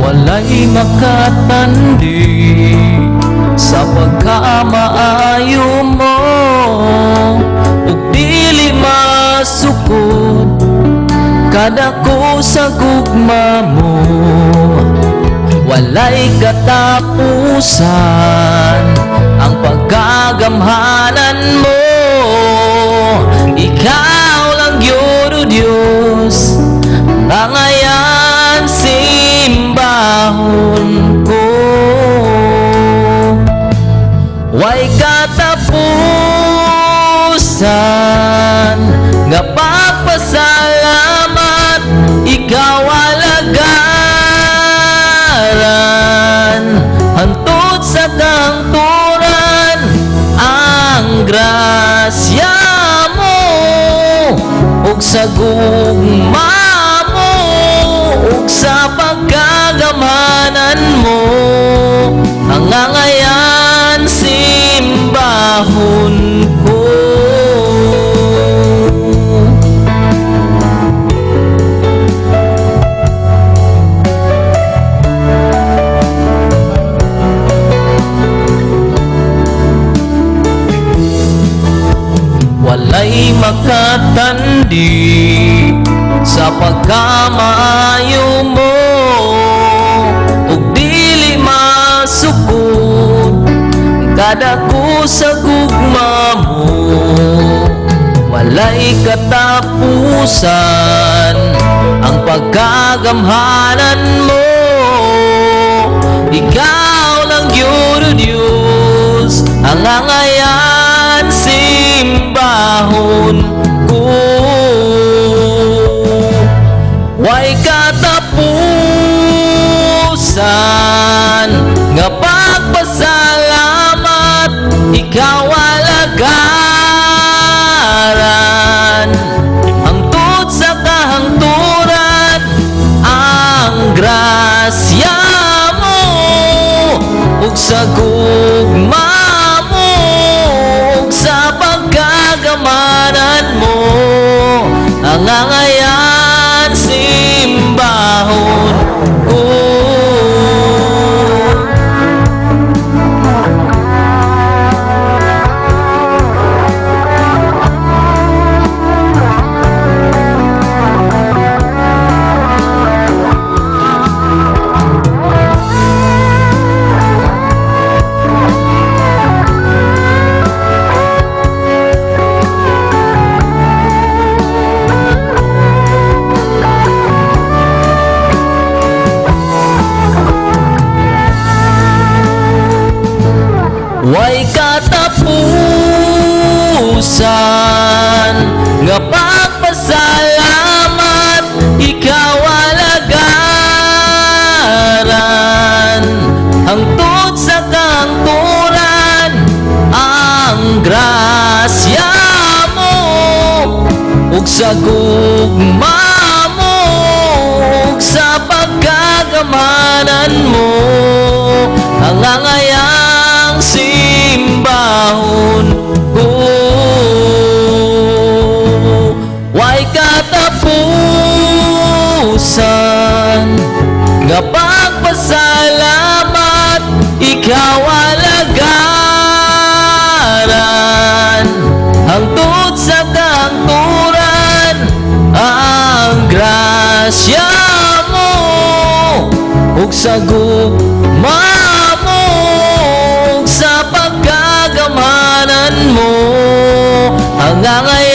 walay makatandi sa pagkamaayo mo, ug dili masukod kadako sa gugma mo. Walay katapusan ang pagkagamhanan mo. Ikaw lang yun, o Diyos, nangayan simbahon ko. Way katapusan nga pagpasalamat, ikaw alagaran hantod sa kangturan. Ang grasya mo ug sa gugma mo ug sa pagkagamanan mo, ang angayan simbahon ko. Walay makatandi sa pagkamaayo mo, ug dili masukod kadako sa gugma mo. Walay katapusan ang pagkagamhanan mo. Ikaw lang yun, o Diyos, ang angayan simbahon ko. Way katapusan nga pagpasalamat, ikaw alagaran hangtod sa kahangturan. Ang grasya mo ug sa gugma mo ug sa pagkagamanan mo, ang angayan simbahon ko. Way katapusan nga pagpasalamat, ikaw alagaran hangtod sa kangturan. Ang grasya mo ug sa gugma mo ug sa pagkagamanan mo, ang angayang simbahon ko. Way katapusan nga pagpasalamat, ikaw alagaran hangtod sa kangturan. Ang grasya mo ug sa gugma mo ug sa pagkagamanan mo, ang angay